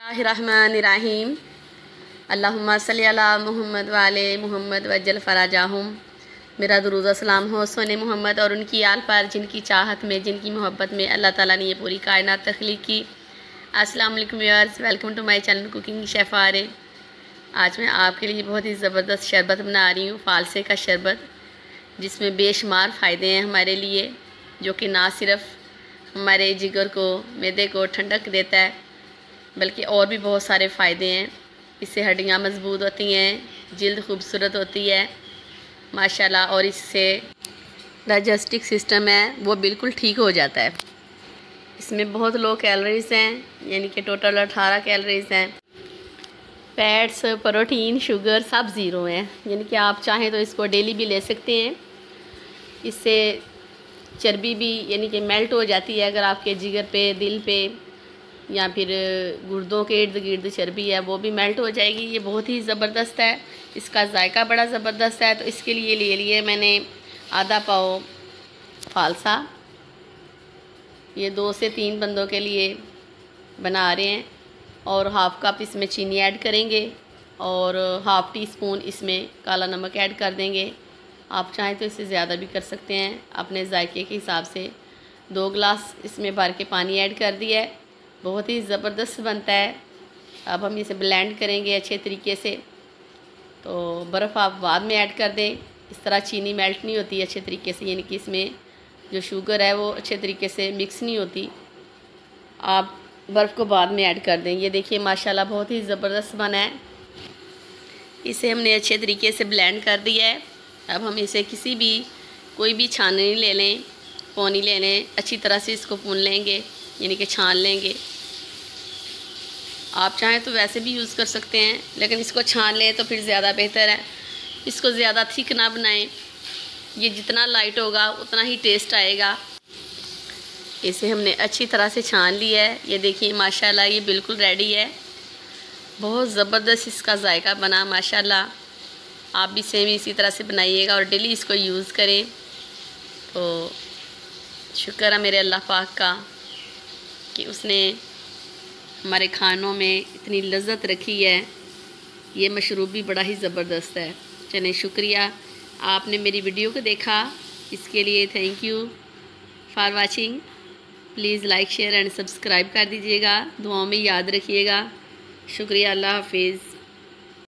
बिस्मिल्लाहिर्रहमानिर्रहीम। अल्लाहुम्मा सल्ली अला मुहम्मद वाले मुहम्मद वज्जल फ़राजाहुम। मेरा दुरूद सलाम हो सोने मोहम्मद और उनकी आल पर जिनकी चाहत में, जिनकी मोहब्बत में अल्लाह ताला ने ये पूरी कायनात तख्लीक की। अस्सलाम वालेकुम viewers, welcome to my channel cooking chef आरे। आज मैं आपके लिए बहुत ही ज़बरदस्त शरबत बना रही हूँ, फ़ालसे का शरबत, जिसमें बेशुमार फ़ायदे हैं हमारे लिए, जो कि ना सिर्फ़ हमारे जिगर को, मैदे को ठंडक देता है, बल्कि और भी बहुत सारे फ़ायदे हैं। इससे हड्डियाँ मज़बूत होती हैं, जिल्द खूबसूरत होती है माशाल्लाह, और इससे डाइजेस्टिव सिस्टम है वो बिल्कुल ठीक हो जाता है। इसमें बहुत लो कैलोरीज़ हैं, यानी कि टोटल 18 कैलोरीज़ हैं। फैट्स, प्रोटीन, शुगर सब ज़ीरो हैं, यानी कि आप चाहें तो इसको डेली भी ले सकते हैं। इससे चर्बी भी यानी कि मेल्ट हो जाती है। अगर आपके जिगर पे, दिल पे या फिर गुर्दों के इर्द गिर्द चर्बी है वो भी मेल्ट हो जाएगी। ये बहुत ही ज़बरदस्त है, इसका जायका बड़ा ज़बरदस्त है। तो इसके लिए ले लिए मैंने आधा पाव फालसा। ये 2 से 3 बंदों के लिए बना रहे हैं, और हाफ़ कप इसमें चीनी ऐड करेंगे, और हाफ़ टी स्पून इसमें काला नमक ऐड कर देंगे। आप चाहें तो इससे ज़्यादा भी कर सकते हैं अपने जायके के हिसाब से। 2 गिलास इसमें भर के पानी ऐड कर दिया है। बहुत ही ज़बरदस्त बनता है। अब हम इसे ब्लेंड करेंगे अच्छे तरीके से। तो बर्फ़ आप बाद में ऐड कर दें, इस तरह चीनी मेल्ट नहीं होती अच्छे तरीके से, यानी कि इसमें जो शुगर है वो अच्छे तरीके से मिक्स नहीं होती। आप बर्फ़ को बाद में ऐड कर दें। ये देखिए माशाल्लाह बहुत ही ज़बरदस्त बना है। इसे हमने अच्छे तरीके से ब्लेंड कर दिया है। अब हम इसे कोई भी छाननी ले लें, पौनी ले लें, अच्छी तरह से इसको भून लेंगे, यानी कि छान लेंगे। आप चाहें तो वैसे भी यूज़ कर सकते हैं, लेकिन इसको छान लें तो फिर ज़्यादा बेहतर है। इसको ज़्यादा थिक ना बनाएं, ये जितना लाइट होगा उतना ही टेस्ट आएगा। इसे हमने अच्छी तरह से छान लिया है। ये देखिए माशाल्लाह ये बिल्कुल रेडी है। बहुत ज़बरदस्त इसका जायका बना माशाल्लाह। आप भी सेम इसी तरह से बनाइएगा और डेली इसको यूज़ करें। तो शुक्र है मेरे अल्लाह पाक का कि उसने हमारे खानों में इतनी लज़्ज़त रखी है। ये मशरूब भी बड़ा ही ज़बरदस्त है। चलें, शुक्रिया आपने मेरी वीडियो को देखा, इसके लिए thank you for watching. Please like, share and subscribe कर दीजिएगा। दुआओं में याद रखिएगा। शुक्रिया, अल्लाह हाफिज़।